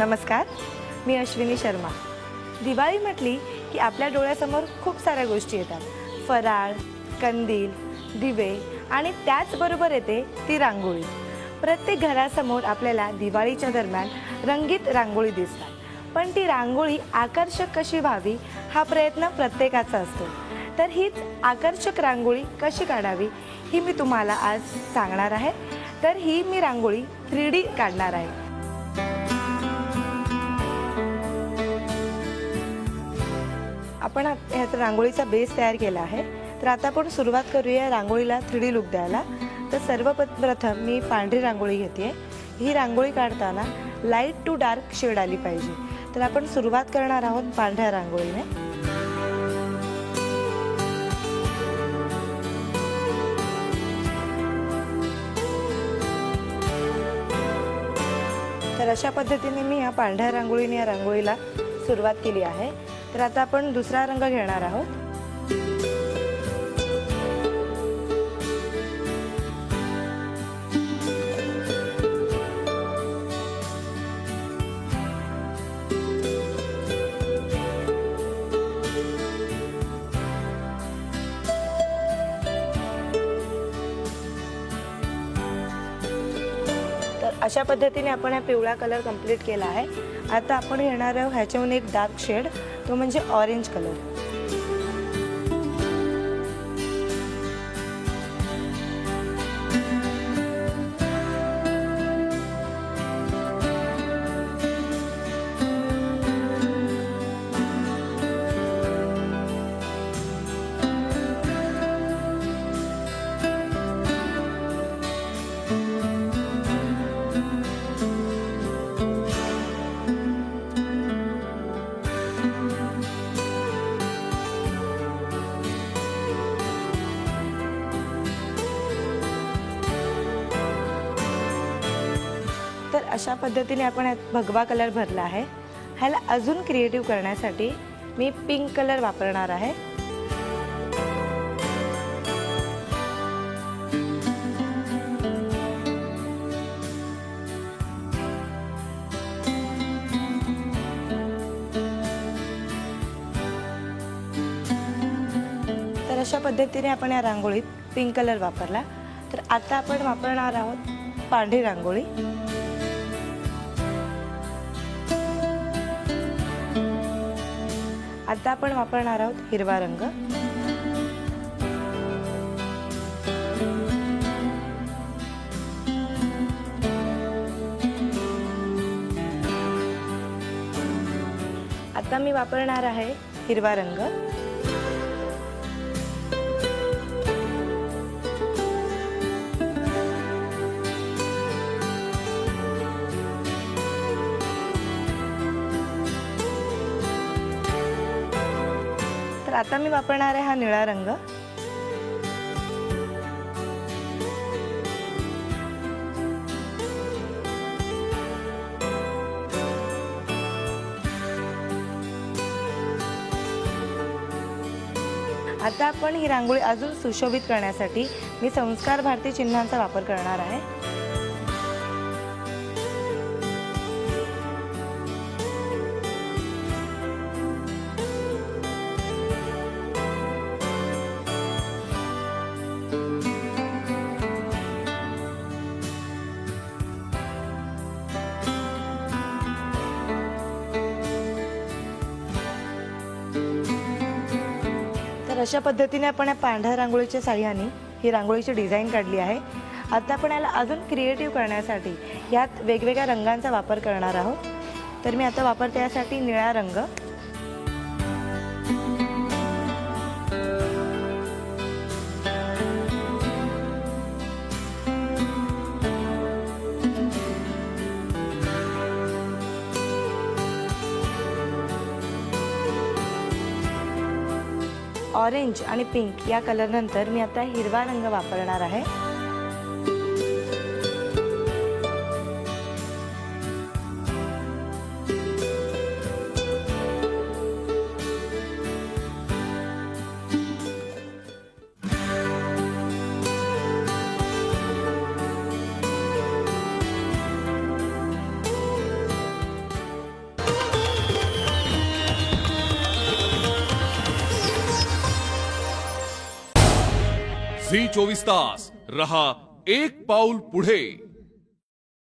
नमस्कार, मी अश्विनी शर्मा। दिवाळी म्हटली की आपल्या डोळ्यासमोर खूप साऱ्या गोष्टी येतात। फराळ, कंदील, दिवे आणि त्याचबरोबर येते ती रांगोळी। प्रत्येक घरासमोर आपल्याला दिवाळीच्या दरम्यान रंगीत रांगोळी दिसतात, पण ती रांगोळी आकर्षक कशी व्हावी हा प्रयत्न प्रत्येकाचा असतो। तर हीच आकर्षक रांगोळी कशी काढावी ही मी तुम्हाला आज सांगणार आहे। तर ही मी रांगोळी 3D काढणार आहे। आपण ह्याचा रांगोळीचा बेस तयार केला आहे। तर आता आपण सुरुवात करूया रांगोळीला 3D लुक द्यायला। तर सर्वप्रथम मी पांढरी रांगोळी घेते। ही रांगोळी काढताना लाईट टू डार्क शेड आली पाहिजे। तर आपण सुरुवात करणार आहोत पांढऱ्या रांगोळीने। तर अशा पद्धतीने मी या पांढऱ्या रांगोळीने या रांगोळीला सुरुवात केली आहे। तर आता आपण दुसरा रंग घेणार आहोत। अशा पद्धतीने आपण हा पिवळा कलर कंप्लीट केला आहे। आता आपण घेणार आहोत ह्याच्याहून एक डार्क शेड, तो म्हणजे ऑरेंज कलर। तर अशा पद्धतीने आपण यात भगवा कलर भरला आहे। ह्याला अजून क्रिएटिव्ह करण्यासाठी मी पिंक कलर वापरणार आहे। तर अशा पद्धतीने आपण या रांगोळीत पिंक कलर वापरला। तर आता आपण वापरणार आहोत पांढरी रांगोळी। आता आपण वापरणार आहोत हिरवा रंग। आता मी वापरणार आहे हिरवा रंग। तर आता मी वापरणार आहे हा निळा रंग। आता आपण ही रांगोळी अजून सुशोभित करण्यासाठी मी संस्कार भारती चिन्हांचा वापर करणार आहे। तर अशा पद्धतीने आपण या पांढऱ्या रांगोळीच्या साहाय्याने ही रांगोळीची डिझाइन काढली आहे। आता आपण याला अजून क्रिएटिव्ह करण्यासाठी यात वेगवेगळ्या रंगांचा वापर करणार आहोत। तर मी आता वापरते यासाठी निळा रंग। ऑरेंज आणि पिंक या कलर नंतर मी आता हिरवा रंग वापरणार आहे। झी 24 तास रहा एक पाऊल पुढे.